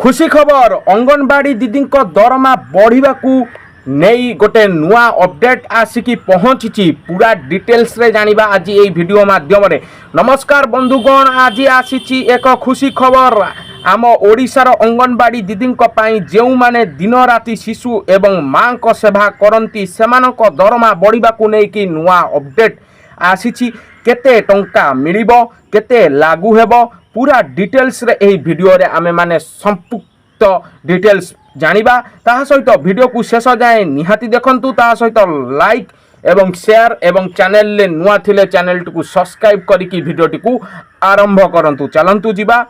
खुशी खबर अंगनवाड़ी दीदी दरमा बढ़ा नहीं गोटे नुआ अपडेट आसिकी पहुंची पूरा डिटेल्स रे जानिबा आज ये वीडियो माध्यम रे। नमस्कार बंधुगण, आज आसी एक खुशी खबर आम ओडिशार अंगनवाड़ी दीदी जो माने दिन राति शिशु एवं माँ को सेवा करती सेमानक दरमा बढ़ा को लेकिन नुआ अपडेट आसी केते टंका मिलिबो केते लागू हेबो पूरा डिटेल्स रे एही वीडियो रे आमे माने संपुक्त डिटेल्स जानिबा। ता सहित वीडियो को शेष जाए निहाती देखंतु, ता सहित लाइक एवं शेयर एवं चैनल ले नुआ थिले चैनल को सब्सक्राइब करिकी वीडियो को आरंभ करंतु। चलंतु जिबा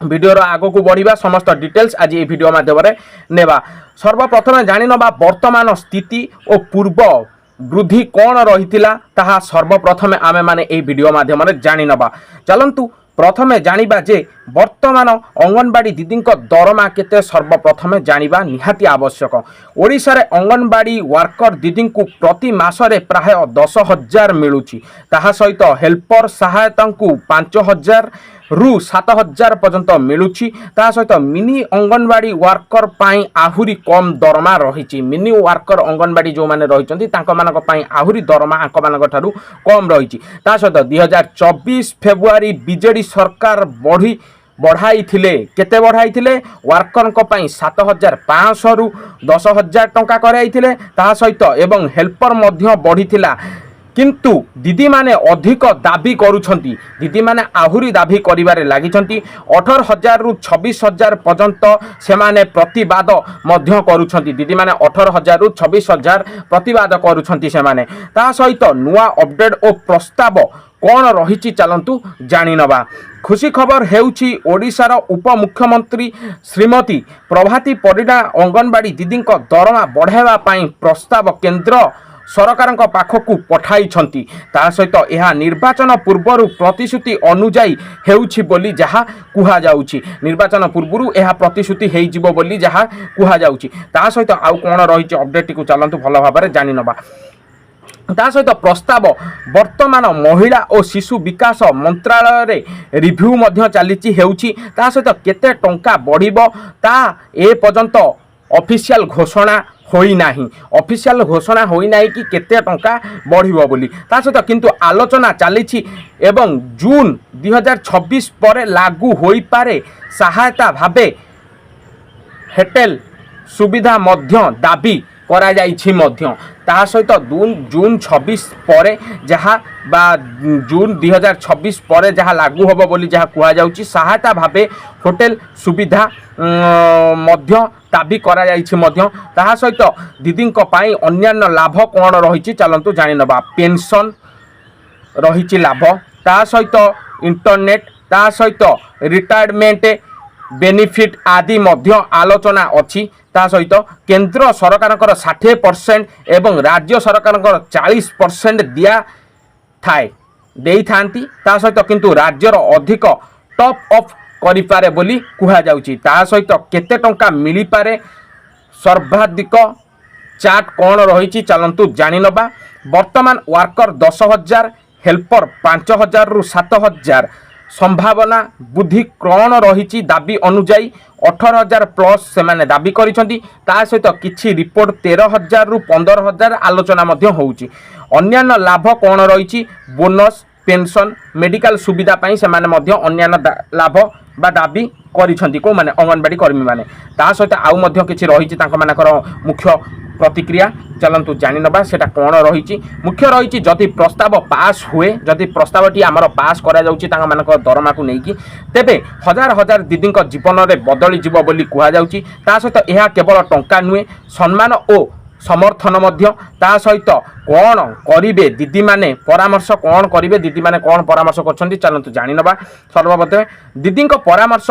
वीडियो आगो को बढ़िबा समस्त डिटेल्स आज ये वीडियो माध्यम रे नेबा। सर्वप्रथम जानि नबा वर्तमान स्थिति और पूर्व वृद्धि कौन रही ताहा सर्वप्रथमे आमे माने ए वीडियो माध्यम रे जानि नबा। चलंतु प्रथमे जानिबा जे वर्तमान अंगनवाड़ी दीदी दरमा केते सर्वप्रथमे जानिबा निहाती आवश्यक। ओडिशा रे अंगनवाड़ी वर्कर दीदी को प्रति मासरे प्राय 10,000 मिलुची। ताहा सहित हेल्पर सहायता को 5,000 रु 7,000 पर्यंत मिलुची। ता सहित मिनी अंगनवाड़ी वर्कर पाई आहुरी कम दरमा रही। मिनी वर्कर अंगनवाड़ी जो माने रही तांको मानक पाई आहुरी दरमा आंक मानक ठारू कम रही। ता सहित 2024 फेब्रुआरी बीजेडी सरकार बढ़ाई केते बढ़ाई वर्कर को पाई 7,500 रु 10,000 टंका कराई ता सहित एवं हेल्पर मध्य बढ़ीथिला। किंतु दीदी माने अधिक दाबी करुछंती, दीदी माने आहुरी दाबी करिबारे लागिछंती। 18,000 रु 26,000 पर्यंत से माने प्रतिवाद मध्य करुछंती। दीदी माने 18,000 रु 26,000 प्रतिवाद करुछंती से माने। ता सहित नुआ अपडेट और प्रस्ताव कौन रही चलंतु जानि नबा। खुशी खबर हेउची ओडिशार उपमुख्यमंत्री श्रीमती प्रभाती परिडा अंगनवाड़ी दीदी दरमा बढ़ावा पाई प्रस्ताव केंद्र सरकार पाखकू पठाई छंती। ता सहित यह निर्वाचन पूर्व प्रतिश्रुति अनुजाई हेउछि बोली जहा कुहा जाउछि। निर्वाचन पूर्व यह प्रतिश्रुति हेइ जिवो बोली जहा कुहा जाउछि। ता सहित आउ कोन रही अपडेट को चलंतु भल भाबरे जानि नबा। ता सहित प्रस्ताव वर्तमान महिला और शिशु विकास मंत्रालय रे रिव्यू मध्य चलीची हेउछि। ता सहित केते टंका बढ़िबो ता ए पर्यंत ऑफिशियल घोषणा होई नाही। ऑफिशियल घोषणा होई नाही कि केते टंका बढ़िबो बोली। ता सहित किंतु आलोचना चलीछि एवं जून 2026 पर लागू होई पारे सहायता भाबे हेटेल सुविधा मध्य दाबी करा जाइछि मध्य। ता सहित जून 26 पर जहाँ बा जून 2026 पर जहाँ लागू होबो बोली जहाँ कुहा जाउछि। सहायता भाबे होटेल सुविधा मध्य दाबी करा जाइछि मध्य। ता सहित दीदी पाई अन्यान्य लाभ कौन रही चलंतु जानि नबा। पेंशन रही लाभ, ता सहित इंटरनेट, ता सहित रिटायरमेंट बेनिफिट आदि मध्य आलोचना अछि। ता सहित केंद्र सरकार 60% एवं राज्य सरकार 40% दिया थाए देई थांती। ता सहित किंतु राज्यर अधिक टॉप अप करि पारे बोली कुहा जाउची। ता सहित केते टंका मिली पारे सर्वाधिक चार्ट कौन रही चलंतु जानि नबा। वर्तमान वर्कर 10,000 हेल्पर 5,000 रु 7,000 संभावना बुद्धि कौन रही दाबी अनुजाई 18,000 प्लस से माने दाबी करिसंती। ता सहित किछि रिपोर्ट 13,000 रु 15,000 आलोचना मध्य होउची। अन्यान्य लाभ कौन रही बोनस पेंशन मेडिकल सुविधा पाई से माने मध्य अन्यान्य लाभ बा दाबी करिसंती को माने अंगनवाड़ी कर्मी माने। ता सहित आउ मध्य किछि रही तांको मानकर मुख्य प्रतिक्रिया चलंतु जानि नबा सेटा कौन रही। मुख्य रही जदि प्रस्ताव पास हुए, जदि प्रस्तावटी आमर पास करा जाउची तांका मानकर दरमा को नेकी तेबे हजार हजार दीदी जीवन में बदली जीव बोली कुहा जाउची। ता सहित यह केवल टंका नुहे सम्मान और समर्थन मध्य। ता सहित कौन करिवे दीदी माने परामर्श कौन करिवे दीदी माने कौन परामर्श करछंती चलंतु जानि नबा। सर्वप्रथमे दीदी परामर्श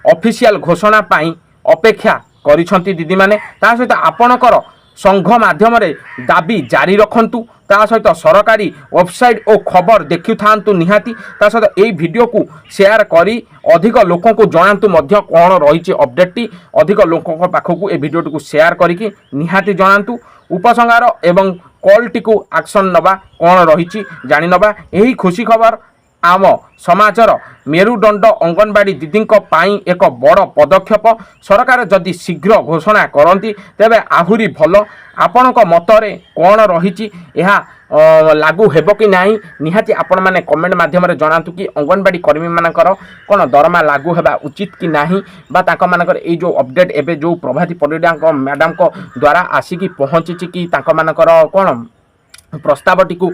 ऑफिशियल घोषणा पाई अपेक्षा करिछंती दीदी माने। ता सहित आपणकर संघ माध्यम रे दाबी जारी रखंतु। ता सहित सरकारी वेबसाइट और खबर देखु थांतु निहाती। ता सहित एई वीडियो को शेयर करी अधिक लोकों को जणांतु मध्य कौन रही अपडेट अधिक लोकों पाखकू ए वीडियो को शेयर करी निहाती जणांतु। उपसंहार एवं कॉल टी को एक्शन नबा कौन रही जानि नबा। एही खुशी खबर आम समाजर मेरुदंड अंगनवाड़ी दीदी एक बड़ पदक्षेप सरकार जदि शीघ्र घोषणा करती तेबे आहुरी भल आपण मतरे कौन रही लागू हेब कि नहीं निहाती आपण मैंने कमेंट माध्यम जनातु कि अंगनवाड़ी कर्मी मानकर कौन दरमा लागू हेबा उचित कि नहीं मानकर ये जो अपडेट एवं जो प्रभाती परिडा मैडम को द्वारा आसिकी पहुँची कि मानकर कौन प्रस्तावटी को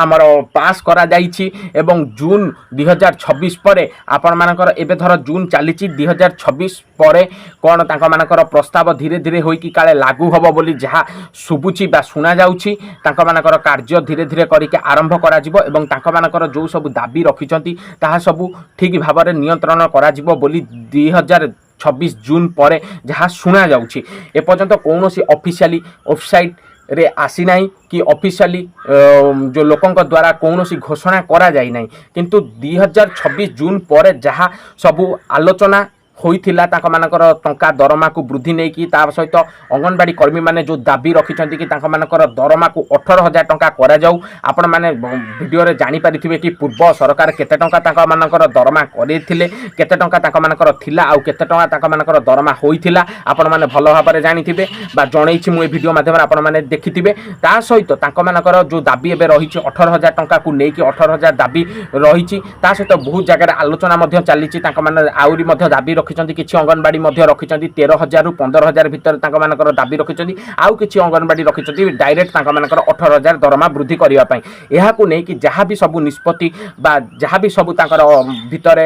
आमर पास करा जाइछि एवं जून 2026 पर आपण मानकर एबे धर जून चली 2026 पर कौन तांका मानकर प्रस्ताव धीरे धीरे होइकी काले लागू हबो बोली जहा सुबुची बा सुना जाउछि तांका मानकर कार्य धीरे धीरे करिके आरंभ करा जिवो एवं तांका मानकर जो सब दाबी रखिचंती ताहा सब ठीक भाबरे नियंत्रण करा जिवो बोली 2026 जून पर जहा सुना जाउछि ए पर्यंत कोनोसी ऑफिशियली वेबसाइट रे आसी नाही कि ऑफिशियली जो लोकों द्वारा कौन सी घोषणा करा जाई नाही किंतु 2026 जून पर जहाँ सबू आलोचना होइथिला तांका मानकर टंका दरमा को वृद्धि नहीं कि सहित अंगनवाड़ी कर्मी माने जो दाबी रखिछंती कि तांका मानकर दरमा को 18,000 टंका करा जाऊ आपण माने वीडियो रे जानि परिथिबे कि पूर्व सरकार केते टंका तांका मानकर दरमा करेथिले केते टंका तांका मानकर थिला आ केते टंका तांका मानकर दरमा होइथिला आपण माने भलो भाबरे जानिथिबे बा जणैछि मु ए वीडियो माध्यम आपण माने देखिथिबे ता सहित तांका मानकर जो दाबी एबे रहिछि 18,000 टंका को नेकी 18,000 दाबी रहिछि ता सहित बहुत जगह आलोचना मध्य चलीछि तांका माने आउरी मध्य दाबी रखिछंती किछि अंगनवाड़ी मध्य रखिछंती 13,000 रु 15,000 भितर तांका मानकर दाबी रखिछंती आउ किछि अंगनवाड़ी रखिछंती डायरेक्ट तांका मानकर 18,000 दरमा वृद्धि करिवा पई एहा को नै कि जहा भी सब निष्पत्ति बा जहा भी सब तांकर भितर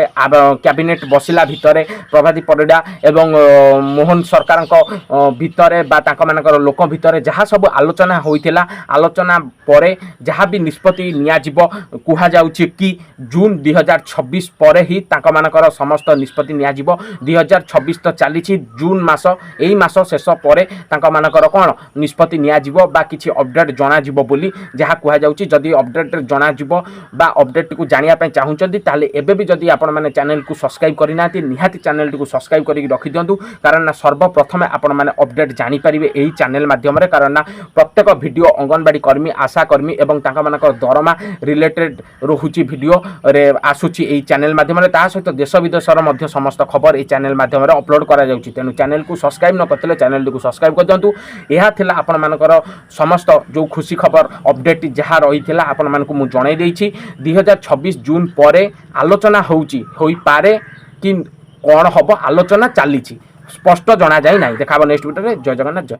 कैबिनेट बसिला भितर प्रभाती परिडा एवं मोहन सरकार भितर बा तांका मानकर लोक भितर जहा सब आलोचना होइथिला आलोचना परे जहा भी निष्पत्ति निया जिवो कुहा जाउछि कि जून 2026 पर ही तांका मानकर समस्त निष्पत्ति निया जिवो 2026 तो चली जून मास यही मास शेष पर तांका मानकर कौन निष्पत्ति निया जिवो बा किछि अपडेट जना जिवो बोली जहा कुहा जाउछि जदि अपडेट जना जिवो बा अपडेट को जानिया पय चाहुचंती ताले एबे भी जदि आपण माने चैनल को सब्सक्राइब करिनाती निहाती चैनल को सब्सक्राइब करी रखि दियंतु कारण ना सर्वप्रथम आपण माने अपडेट जानि परिबे एही चैनल माध्यम रे कारण ना प्रत्येक वीडियो अंगनवाड़ी कर्मी आशा कर्मी एवं तांका मानकर दरमा रिलेटेड रहुछि वीडियो रे आसुछि एही चैनल माध्यम रे ता सहित देश विदेशर मध्य समस्त खबर एही चैनल माध्यम रे अपलोड करा जाउछि तेनु चैनल को सब्सक्राइब न करथिले चैनल को सब्सक्राइब कर दियंतु एहा थिला आपण मानकर समस्त जो खुशी खबर अपडेट जहा रहिथिला आपण मानकु मु जणाई देइछि 2026 जून परे आलोचना होई पारे कि कोन हबो आलोचना चलीछि स्पष्ट जना जाय नाही देखाबो नेक्स्ट वीडियो रे जय जगन्नाथ जय।